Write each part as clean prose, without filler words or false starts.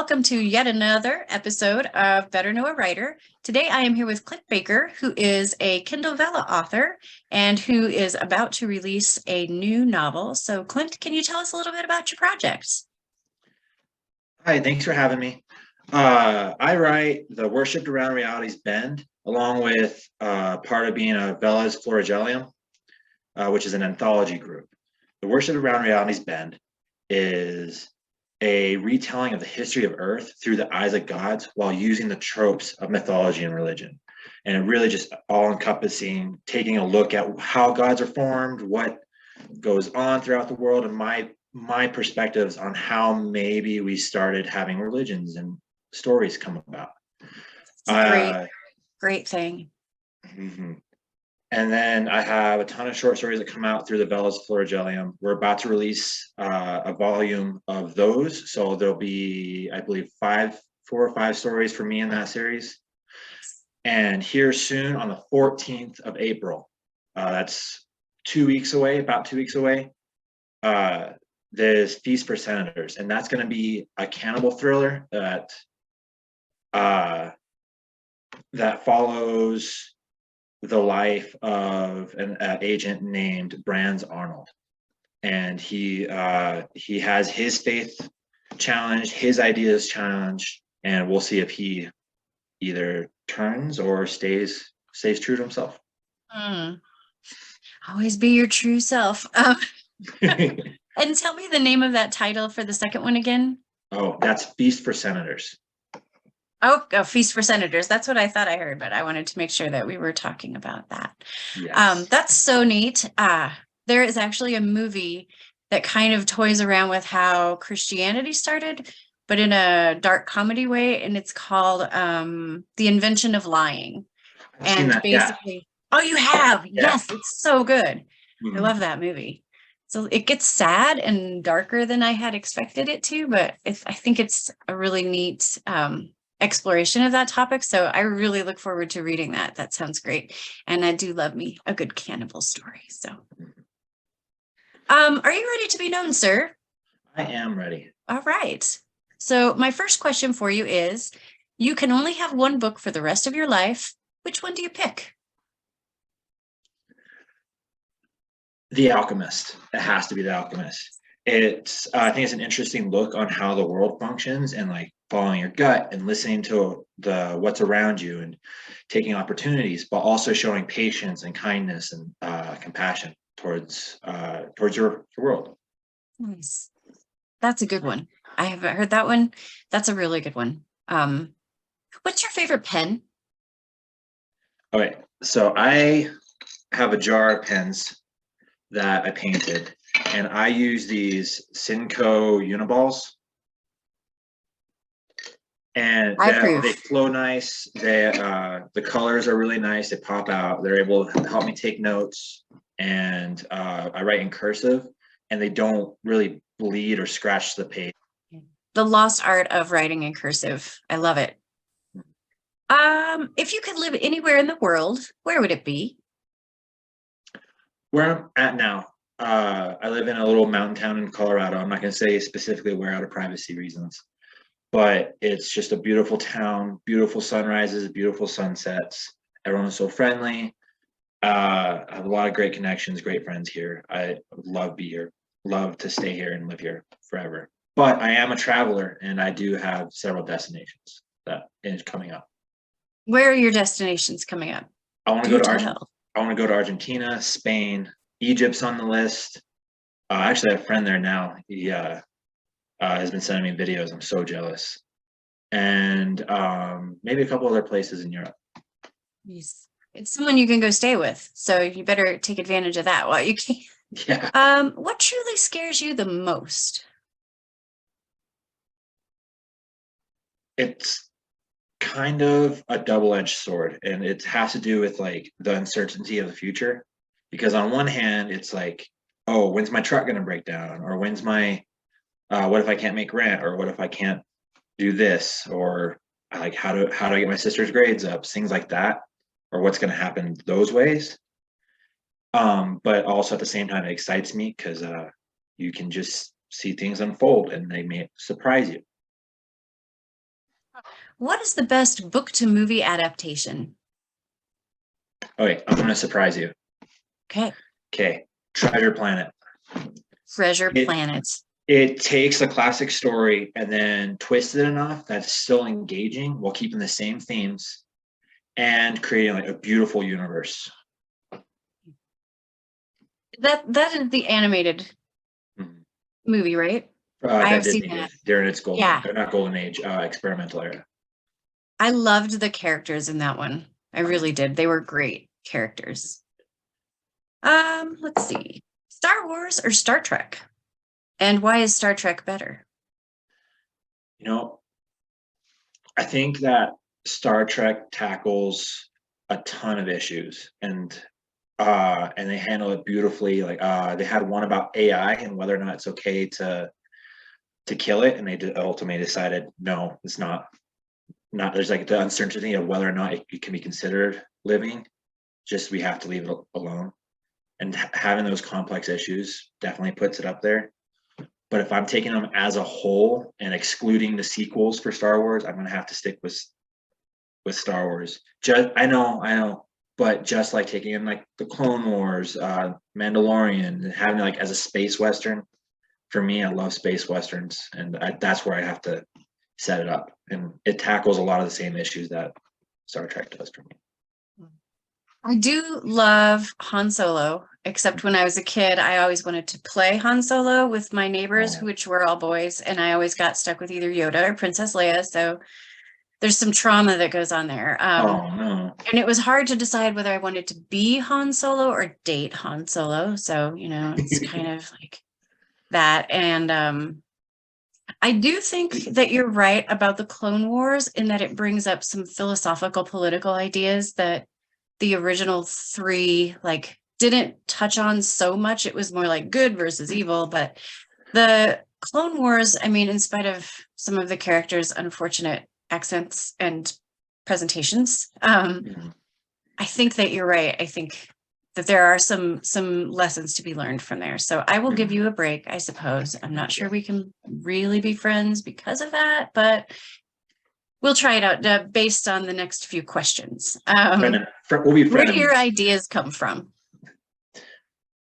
welcome to yet another episode of Better Know a Writer. Today I am here with Clint Baker, who is a Kindle Vella author and who is about to release a new novel. So Clint, can you tell us a little bit about your projects? Hi, thanks for having me. I write the Worshipped Around Reality's Bend, along with part of being a Vella's Florigelium, which is an anthology group. The Worshipped Around Reality's Bend is a retelling of the history of Earth through the eyes of gods while using the tropes of mythology and religion. And it really just all encompassing, taking a look at how gods are formed, what goes on throughout the world, and my perspectives on how maybe we started having religions and stories come about. It's a great thing. Mm-hmm. And then I have a ton of short stories that come out through the Vella's Florigelium. We're about to release a volume of those. So there'll be, I believe, 4 or 5 stories for me in that series. And here soon on the 14th of April, that's 2 weeks away, about 2 weeks away, there's Feast for Senators. And that's going to be a cannibal thriller that follows the life of an agent named Brands Arnold, and he has his faith challenged, his ideas challenged, and we'll see if he either turns or stays true to himself. Always be your true self. And tell me the name of that title for the second one again. Oh, that's Feast for Senators. Oh, Feast for Senators. That's what I thought I heard, but I wanted to make sure that we were talking about that. Yes. That's so neat. There is actually a movie that kind of toys around with how Christianity started, but in a dark comedy way, and it's called The Invention of Lying. I've seen that, basically, yeah. Oh, you have? Yeah. Yes, it's so good. Mm-hmm. I love that movie. So it gets sad and darker than I had expected it to, but I think it's a really neat exploration of that topic. So I really look forward to reading that. That sounds great. And I do love me a good cannibal story. So are you ready to be known, sir? I am ready. All right. So my first question for you is, you can only have one book for the rest of your life. Which one do you pick? The Alchemist. It has to be The Alchemist. I think it's an interesting look on how the world functions, and like following your gut and listening to what's around you and taking opportunities, but also showing patience and kindness and compassion towards your world. Nice. That's a good one. I haven't heard that one. That's a really good one. What's your favorite pen? Okay, so I have a jar of pens that I painted, and I use these Cinco Uniballs, and they flow nice. The colors are really nice. They pop out. They're able to help me take notes, and I write in cursive, and they don't really bleed or scratch the page. The lost art of writing in cursive. I love it. If you could live anywhere in the world, where would it be? Where I'm at now, I live in a little mountain town in Colorado. I'm not going to say specifically where out of privacy reasons, but it's just a beautiful town, beautiful sunrises, beautiful sunsets. Everyone is so friendly. I have a lot of great connections, great friends here. I love to be here, love to stay here and live here forever. But I am a traveler, and I do have several destinations that is coming up. Where are your destinations coming up? I want to go to Argentina, Spain, Egypt's on the list. Actually, I have a friend there now. He has been sending me videos. I'm so jealous. And maybe a couple other places in Europe. Yes. It's someone you can go stay with, so you better take advantage of that while you can. Yeah. What truly scares you the most? It's kind of a double-edged sword, and it has to do with like the uncertainty of the future. Because on one hand, it's like, oh, when's my truck gonna break down? Or when's my what if I can't make rent? Or what if I can't do this? Or like how do I get my sister's grades up? Things like that, or what's gonna happen those ways. But also at the same time, it excites me because you can just see things unfold and they may surprise you. What is the best book to movie adaptation? Okay, I'm gonna surprise you. Okay. Okay, Treasure Planet. Treasure It Planet. it takes a classic story and then twists it enough that's still engaging while keeping the same themes and creating like a beautiful universe. That is the animated Mhm. movie, right? I That have seen Disney that. did during its golden, Yeah. or not golden age, experimental era. I loved the characters in that one. I really did. They were great characters. Let's see. Star Wars or Star Trek? And why is Star Trek better? You know, I think that Star Trek tackles a ton of issues and they handle it beautifully. Like they had one about AI and whether or not it's okay to kill it, and they ultimately decided no, it's not. There's like the uncertainty of whether or not it can be considered living. Just we have to leave it alone. And having those complex issues definitely puts it up there. But if I'm taking them as a whole and excluding the sequels for Star Wars, I'm gonna have to stick with Star Wars. Just I know, but just like taking in like the Clone Wars, Mandalorian, and having like as a space western. For me, I love space westerns, and that's where I have to set it up, and it tackles a lot of the same issues that Star Trek does for me. I do love Han Solo, except when I was a kid, I always wanted to play Han Solo with my neighbors, Oh, which were all boys, and I always got stuck with either Yoda or Princess Leia. So there's some trauma that goes on there. oh no. And it was hard to decide whether I wanted to be Han Solo or date Han Solo. So, it's kind of like that. And I do think that you're right about the Clone Wars in that it brings up some philosophical political ideas that the original three like didn't touch on so much. It was more like good versus evil, but the Clone Wars, I mean, in spite of some of the characters' unfortunate accents and presentations, Mhm. I think that you're right. I think that there are some lessons to be learned from there. So I will give Mhm. you a break, I suppose. I'm not Thank sure you. we can really be friends because of that, but we'll try it out based on the next few questions. We'll be Where do your frenemies. ideas come from?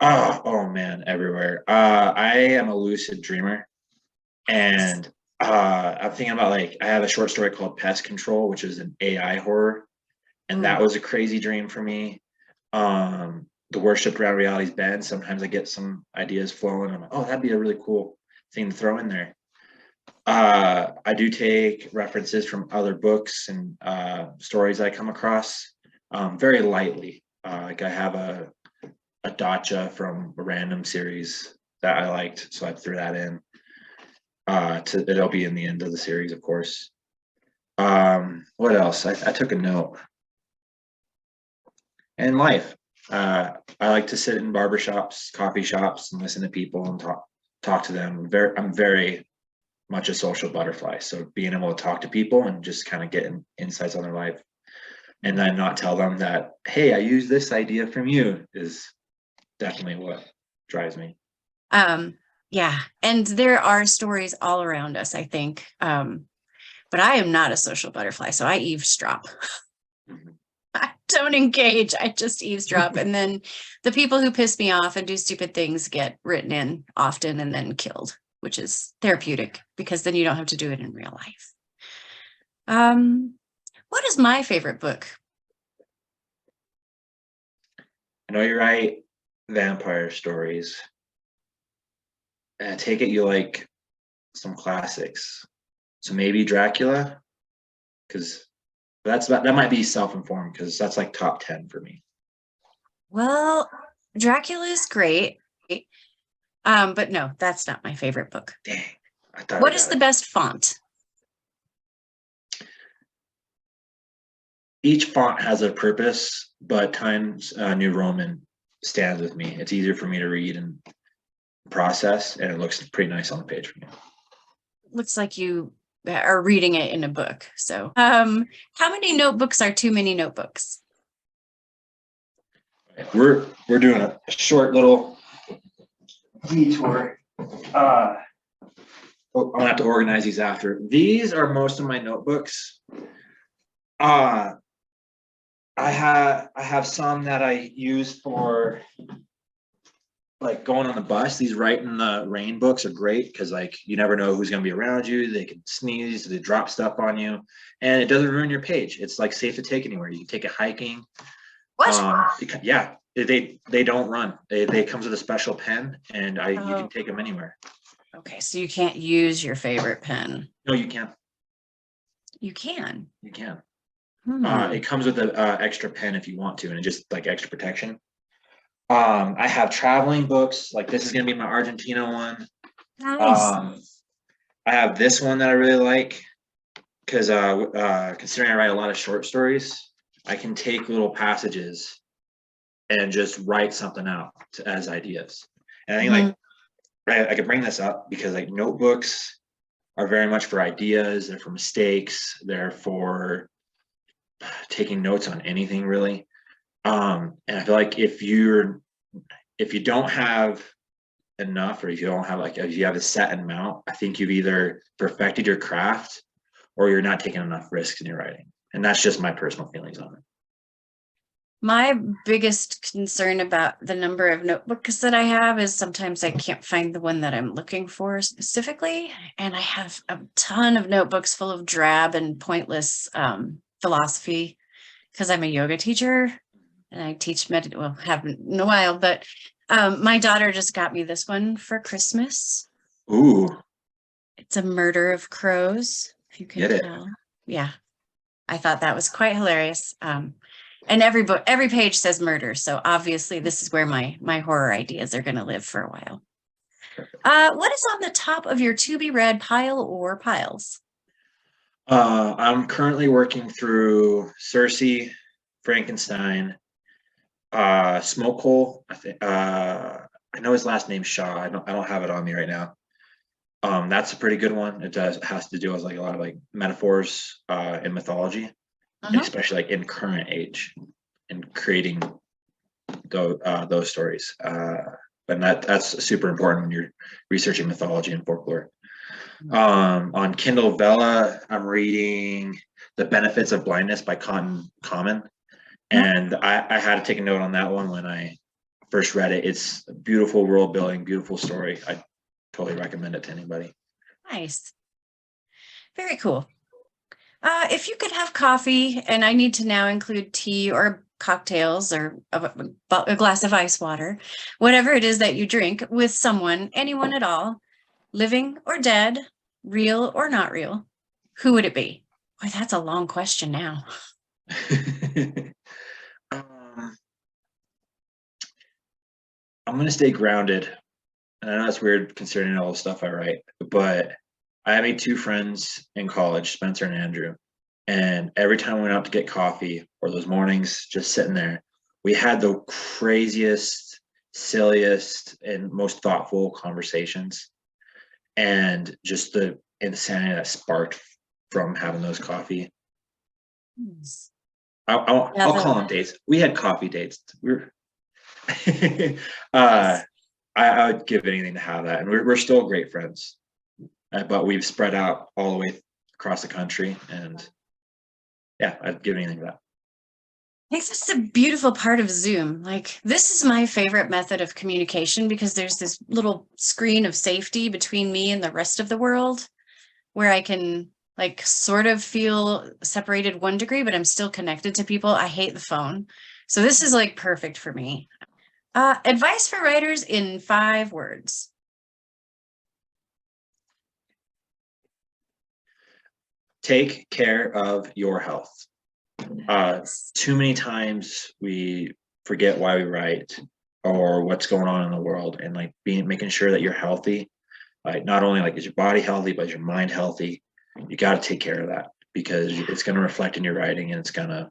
Oh man, everywhere. I am a lucid dreamer, and I'm thinking about like I have a short story called Pest Control, which is an AI horror, and that Mm. was a crazy dream for me. The Worshipped Around Reality's Bend. Sometimes I get some ideas flowing. I'm like, oh, that'd be a really cool thing to throw in there. I do take references from other books and stories I come across very lightly. Like I have a dacha from a random series that I liked, so I threw that in. It'll be in the end of the series, of course. What else? I took a note. And life. I like to sit in barbershops, coffee shops, and listen to people and talk to them. I'm very much a social butterfly. So being able to talk to people and just kind of get insights on their life, and then not tell them that, hey, I use this idea from you, is definitely what drives me. Um, yeah, and there are stories all around us, I think. But I am not a social butterfly, so I eavesdrop. Mhm. I don't engage. I just eavesdrop. And then the people who piss me off and do stupid things get written in often and then killed, which is therapeutic because then you don't have to do it in real life. Um, what is my favorite book? I know you write vampire stories, and I take it you like some classics. So maybe Dracula, because that might be self-informed because that's like top 10 for me. Well, Dracula is great. But no, that's not my favorite book. Dang, I thought I What is got the it. best font? Each font has a purpose, but Times New Roman stands with me. It's easier for me to read and process, and it looks pretty nice on the page for me. Looks like you are reading it in a book. So, how many notebooks are too many notebooks? We're doing a short little detour. Uh, I'm gonna have to organize these after. These are most of my notebooks. Uh, I have some that I use for like going on the bus. These write in the rain books are great because like you never know who's gonna be around you. They can sneeze, they drop stuff on you, and it doesn't ruin your page. It's like safe to take anywhere. You can take it hiking. What? Yeah, they don't run. They comes with a special pen, and you Oh, can take them anywhere. okay. So you can't use your favorite pen. No, you can't. You can. You can. Hmm. It comes with an extra pen if you want to, and it just like extra protection. I have traveling books. Like this is gonna be my Argentina one. Nice. I have this one that I really like because considering I write a lot of short stories, I can take little passages and just write something out as ideas. And I think like I could bring this up because like notebooks are very much for ideas. They're for mistakes. They're for taking notes on anything really. And I feel like if you don't have enough, or if you don't have like if you have a set amount, I think you've either perfected your craft or you're not taking enough risks in your writing. And that's just my personal feelings on it. My biggest concern about the number of notebooks that I have is sometimes I can't find the one that I'm looking for specifically. And I have a ton of notebooks full of drab and pointless philosophy because I'm a yoga teacher and I teach haven't in a while, but my daughter just got me this one for Christmas. Ooh, It's a murder of crows, if you can get it. tell. Yeah, I thought that was quite hilarious. And every page says murder, so obviously this is where my horror ideas are going to live for a while. What is on the top of your to be read pile or piles? I'm currently working through Circe, Frankenstein, Smoke Hole. I think I know his last name's Shaw. I don't have it on me right now. That's a pretty good one. It has to do with like a lot of like metaphors in mythology, and especially like in current age, and creating those stories. But that's super important when you're researching mythology and folklore. On Kindle Vella, I'm reading The Benefits of Blindness by Cotton Common. And I had to take a note on that one when I first read it. It's a beautiful world building, beautiful story. I totally recommend it to anybody. Nice. Very cool. If you could have coffee, and I need to now include tea or cocktails or a glass of ice water, whatever it is that you drink with someone, anyone at all, living or dead, real or not real, who would it be? Boy, that's a long question now. I'm going to stay grounded. And I know it's weird considering all the stuff I write, but I made two friends in college, Spencer and Andrew. And every time we went out to get coffee or those mornings just sitting there, we had the craziest, silliest, and most thoughtful conversations. And just the insanity that sparked from having those coffee. I'll call them dates. We had coffee dates. I would give anything to have that, and we're still great friends, but we've spread out all the way across the country, and yeah, I'd give anything to that. I think that's a beautiful part of Zoom. Like, this is my favorite method of communication because there's this little screen of safety between me and the rest of the world where I can like sort of feel separated 1 degree, but I'm still connected to people. I hate the phone. So this is like perfect for me. Advice for writers in 5 words. Take care of your health. Too many times we forget why we write or what's going on in the world, and like making sure that you're healthy. Like not only like is your body healthy, but is your mind healthy. You got to take care of that because it's going to reflect in your writing and it's going to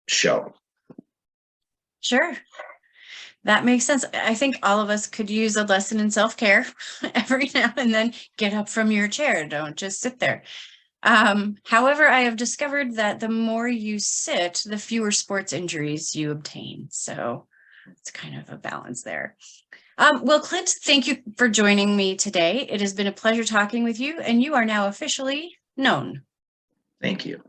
show. Sure. That makes sense. I think all of us could use a lesson in self-care every now and then. Get up from your chair. Don't just sit there. However, I have discovered that the more you sit, the fewer sports injuries you obtain. So it's kind of a balance there. Well, Clint, thank you for joining me today. It has been a pleasure talking with you, and you are now officially known. Thank you.